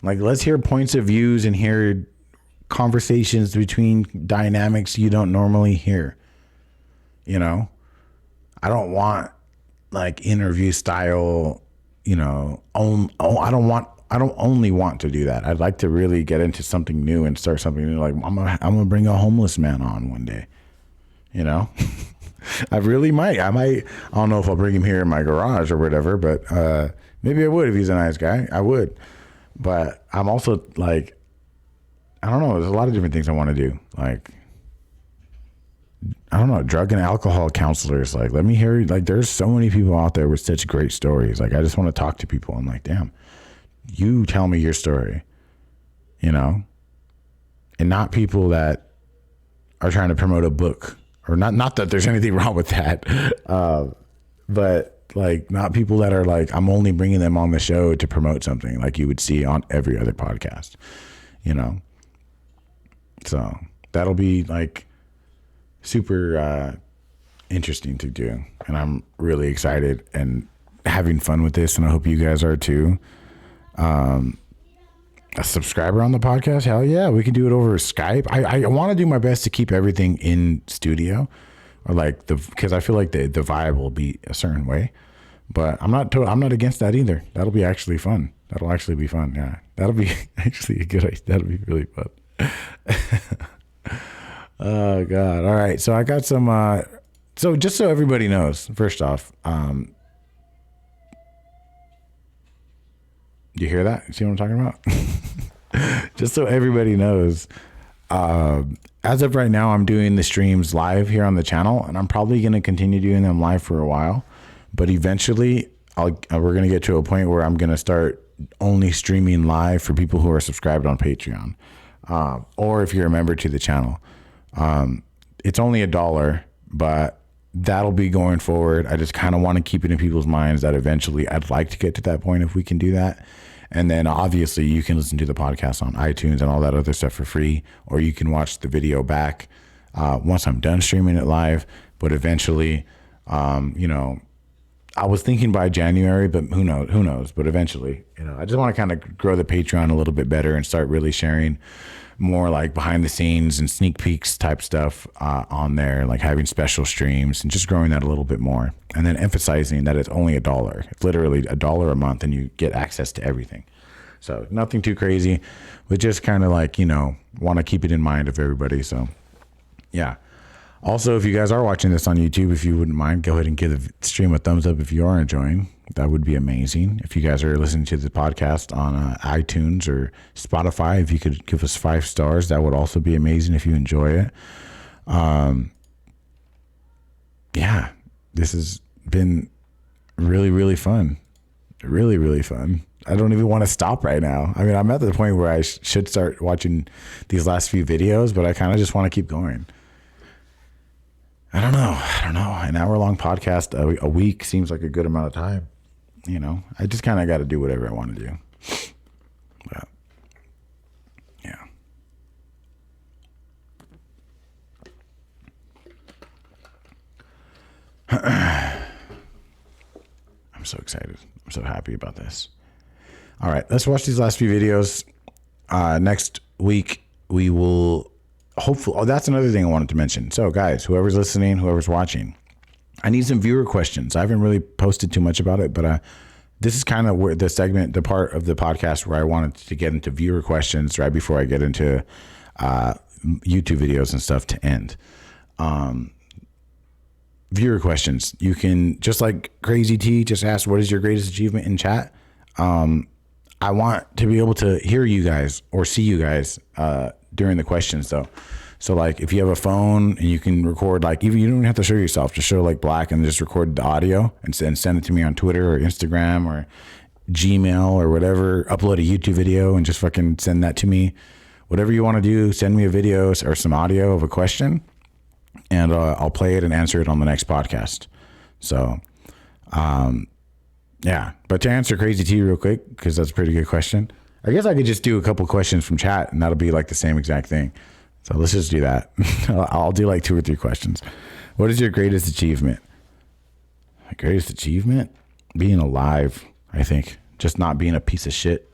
Like, let's hear points of views and hear conversations between dynamics you don't normally hear, I don't want like interview style, I don't only want to do that. I'd like to really get into something new and start something new. Like, I'm gonna bring a homeless man on one day, I really might. I don't know if I'll bring him here in my garage or whatever, but maybe I would if he's a nice guy. I would. But I'm also like, I don't know. There's a lot of different things I want to do. Like, I don't know, drug and alcohol counselors. Like, let me hear, like, there's so many people out there with such great stories. Like, I just want to talk to people. I'm like, damn, you tell me your story, you know, and not people that are trying to promote a book, or not that there's anything wrong with that. But like, not people that are like, I'm only bringing them on the show to promote something like you would see on every other podcast, you know? So that'll be like super interesting to do, and I'm really excited and having fun with this, and I hope you guys are too. A subscriber on the podcast, hell yeah, we can do it over Skype. I want to do my best to keep everything in studio, or like because I feel like the vibe will be a certain way, but I'm not against that either. That'll be actually fun. That'll actually be fun. Yeah, that'll be actually a good idea. That'll be really fun. Oh God. All right. So I got some, so just so everybody knows, first off, you hear that? You see what I'm talking about? Just so everybody knows, as of right now, I'm doing the streams live here on the channel, and I'm probably going to continue doing them live for a while, but eventually we're going to get to a point where I'm going to start only streaming live for people who are subscribed on Patreon, or if you're a member to the channel. It's only $1, but that'll be going forward. I just kind of want to keep it in people's minds that eventually I'd like to get to that point if we can do that. And then obviously you can listen to the podcast on iTunes and all that other stuff for free, or you can watch the video back once I'm done streaming it live. But eventually, you know, I was thinking by January, but who knows, but eventually, you know, I just want to kind of grow the Patreon a little bit better and start really sharing more like behind the scenes and sneak peeks type stuff on there, like having special streams and just growing that a little bit more. And then emphasizing that it's only $1. It's literally $1 a month and you get access to everything. So nothing too crazy, but just kind of like, you know, want to keep it in mind of everybody. So yeah. Also, if you guys are watching this on YouTube, if you wouldn't mind, go ahead and give the stream a thumbs up if you are enjoying. That would be amazing. If you guys are listening to the podcast on iTunes or Spotify, if you could give us 5 stars, that would also be amazing if you enjoy it. Yeah, this has been really, really fun. Really, really fun. I don't even want to stop right now. I mean, I'm at the point where I should start watching these last few videos, but I kind of just want to keep going. I don't know. An hour-long podcast a week seems like a good amount of time. You know, I just kind of got to do whatever I want to do. But, yeah. I'm so excited. I'm so happy about this. All right, let's watch these last few videos. Next week, we will hopefully... Oh, that's another thing I wanted to mention. So, guys, whoever's listening, whoever's watching, I need some viewer questions. I haven't really posted too much about it, but this is kind of where the segment, the part of the podcast where I wanted to get into viewer questions right before I get into YouTube videos and stuff to end. Viewer questions. You can, just like Crazy T, just ask, what is your greatest achievement in chat? I want to be able to hear you guys or see you guys during the questions, though. So like if you have a phone and you can record, like even you don't have to show yourself, just show like black and just record the audio and send it to me on Twitter or Instagram or Gmail or whatever, upload a YouTube video and just fucking send that to me. Whatever you want to do, send me a video or some audio of a question and I'll play it and answer it on the next podcast. So, yeah, but to answer Crazy T real quick, because that's a pretty good question. I guess I could just do a couple questions from chat and that'll be like the same exact thing. So let's just do that. I'll do like 2 or 3 questions. What is your greatest achievement? My greatest achievement? Being alive, I think. Just not being a piece of shit.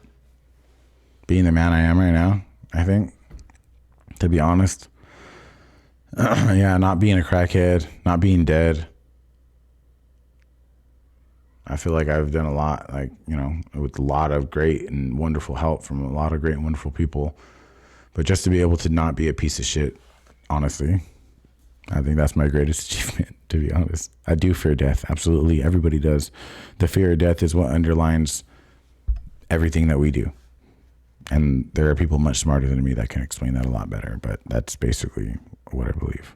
Being the man I am right now, I think. To be honest. Yeah, not being a crackhead. Not being dead. I feel like I've done a lot, like, you know, with a lot of great and wonderful help from a lot of great and wonderful people. But just to be able to not be a piece of shit, honestly, I think that's my greatest achievement, to be honest. I do fear death. Absolutely. Everybody does. The fear of death is what underlines everything that we do. And there are people much smarter than me that can explain that a lot better. But that's basically what I believe.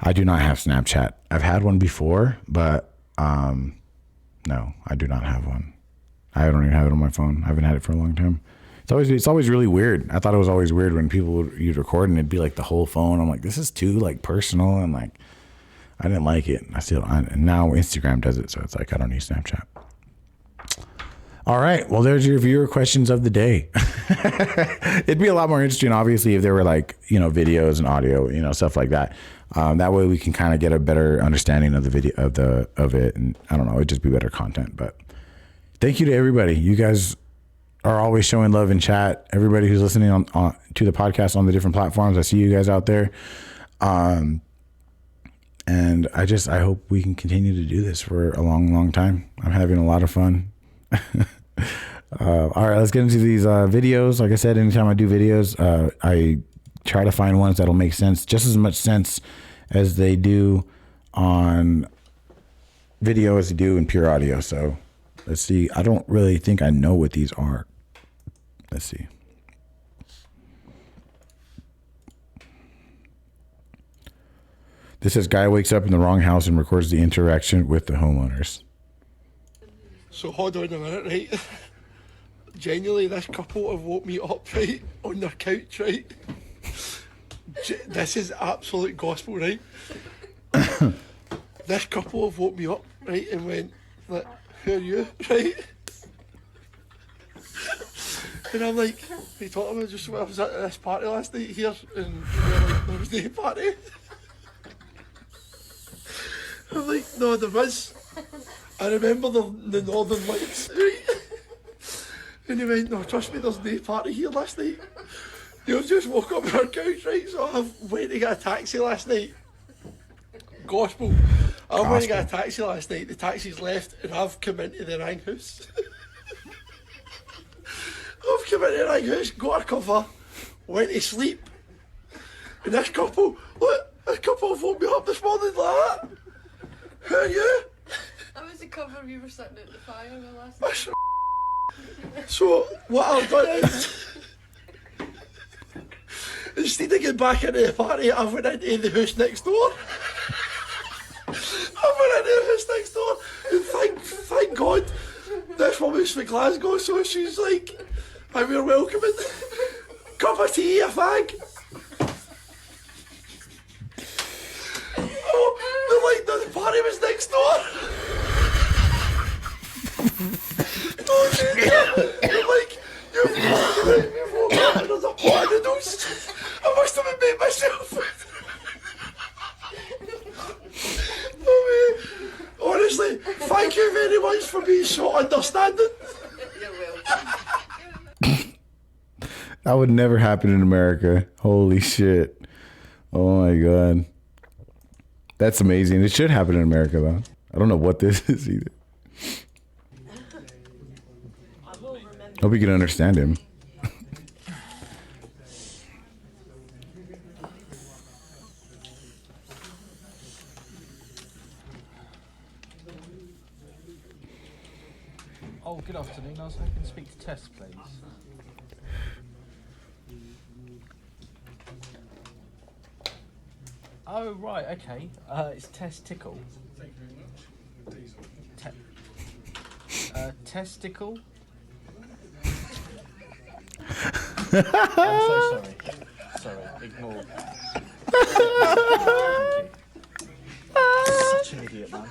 I do not have Snapchat. I've had one before, but no, I do not have one. I don't even have it on my phone. I haven't had it for a long time. It's always really weird. I thought it was always weird when you'd record and it'd be like the whole phone. I'm like, this is too like personal, and like I didn't like it. And now Instagram does it, so it's like I don't need Snapchat. All right, well, there's your viewer questions of the day. It'd be a lot more interesting, obviously, if there were like videos and audio, stuff like that. That way we can kind of get a better understanding of the video of it, and I don't know, it'd just be better content. But thank you to everybody. You guys are always showing love in chat. Everybody who's listening on to the podcast on the different platforms, I see you guys out there. And I hope we can continue to do this for a long, long time. I'm having a lot of fun. All right, let's get into these videos. Like I said, anytime I do videos, I try to find ones that'll make sense, just as much sense as they do on video as they do in pure audio. So let's see. I don't really think I know what these are. Let's see. This says guy wakes up in the wrong house and records the interaction with the homeowners. So hold on a minute, right? Genuinely, this couple have woke me up, right, on their couch, right? This is absolute gospel, right? This couple have woke me up, right, and went, like, who are you, right? And I'm like, they talking about just, I was at this party last night here, and like, there was no party. I'm like, no, there was. I remember the Northern Lights, right? And he went, no, trust me, there's no party here last night. You just woke up on our couch, right? So I went to get a taxi last night. Gospel. I went to get a taxi last night, the taxi's left, and I've come into the Rang house. I've come into the Rang house, got a cover, went to sleep. And this couple woke me up this morning like that. Who are you? That was the cover we were sitting at the fire with last night. So, what I've done is, instead of getting back into the party, I went into the house next door. And thank God, this woman's from Glasgow, so she's like, and we're welcoming. Cup of tea, a fag. Oh, the party was next door. You're like, you've woken up and there's a pot of noodles. I must have made myself. Oh, man. Honestly, thank you very much for being so understanding. You're welcome. That would never happen in America. Holy shit. Oh my God. That's amazing. It should happen in America, though. I don't know what this is either. Hope you can understand him. Oh, good afternoon. I was hoping to speak to Tess, please. Oh, right, okay. It's Tess Tickle. Thank you very much. Testicle? I'm so sorry. Sorry, ignore. Such an idiot, man.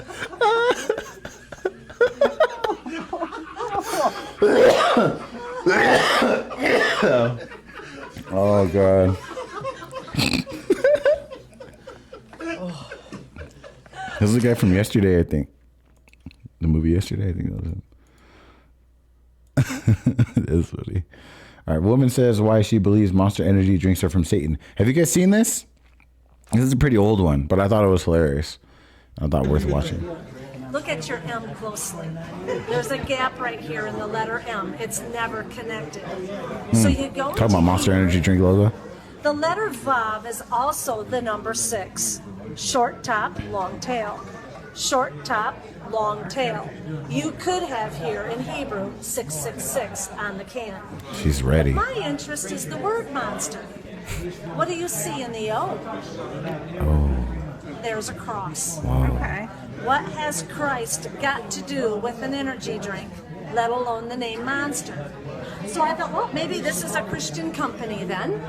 Oh God. This is the guy from yesterday, I think. The movie yesterday, I think that was it. It is funny. All right, woman says why she believes Monster Energy drinks are from Satan. Have you guys seen this? This is a pretty old one, but I thought it was hilarious. I thought worth watching. Look at your M closely. There's a gap right here in the letter M. It's never connected. So you go Talking about Monster Energy drink logo. The letter Vav is also the number 6. Short top, long tail. short top, long tail. You could have here in Hebrew 666 on the can. She's ready. My interest is the word monster. What do you see in the O? Oh, There's a cross. wow. Okay. What has Christ got to do with an energy drink, let alone the name Monster? So I thought, well, maybe this is a Christian company then.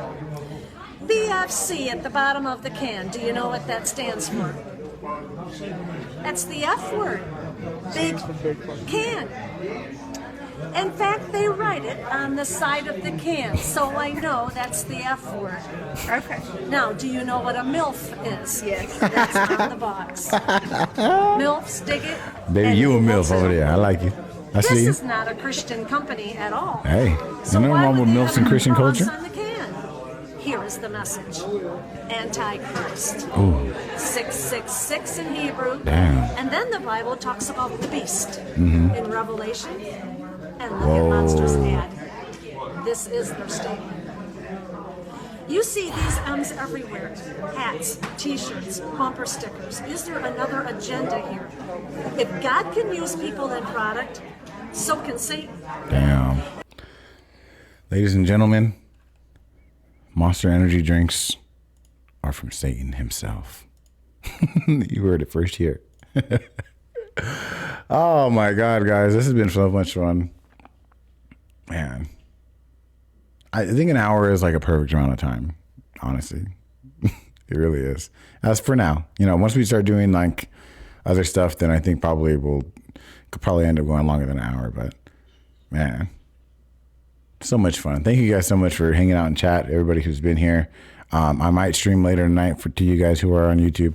BFC at the bottom of the can. Do you know what that stands for? That's the F word. Big can. In fact, they write it on the side of the can, so I know that's the F word. Okay. Now, do you know what a MILF is? Yes. That's on the box. MILFs dig it. Baby, and you they a will MILF over too. there. I like you. I This see you. is not a Christian company at all. Hey, So you know why wrong would with they MILFs have in a Christian cross culture? on the can? Here is the message. Antichrist. Ooh, 666 in Hebrew. damn. And then the Bible talks about the beast in Revelation. And look at Monster's ad. This is their statement. You see these M's everywhere. Hats, t-shirts, bumper stickers. Is there another agenda here? If God can use people and product, so can Satan. Damn. Ladies and gentlemen, Monster Energy drinks are from Satan himself. You heard it first here. Oh my God, guys. This has been so much fun. Man. I think an hour is like a perfect amount of time, honestly. It really is. As for now, once we start doing like other stuff, then I think probably could probably end up going longer than an hour. But man, so much fun. Thank you guys so much for hanging out and chat. Everybody who's been here. I might stream later tonight to you guys who are on YouTube.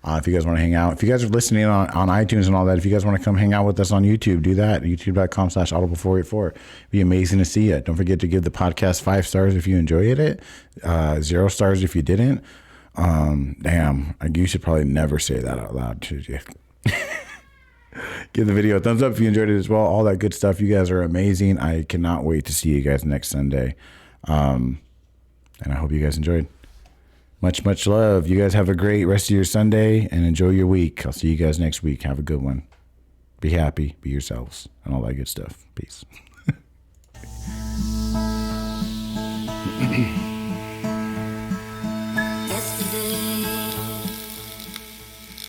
If you guys want to hang out, if you guys are listening on iTunes and all that, if you guys want to come hang out with us on YouTube, do that. YouTube.com/audible484. Be amazing to see it. Don't forget to give the podcast 5 stars if you enjoyed it. 0 stars if you didn't. Damn, you should probably never say that out loud, should you? Give the video a thumbs up if you enjoyed it as well. All that good stuff. You guys are amazing. I cannot wait to see you guys next Sunday. And I hope you guys enjoyed. Much, much love. You guys have a great rest of your Sunday and enjoy your week. I'll see you guys next week. Have a good one. Be happy, be yourselves, and all that good stuff. Peace.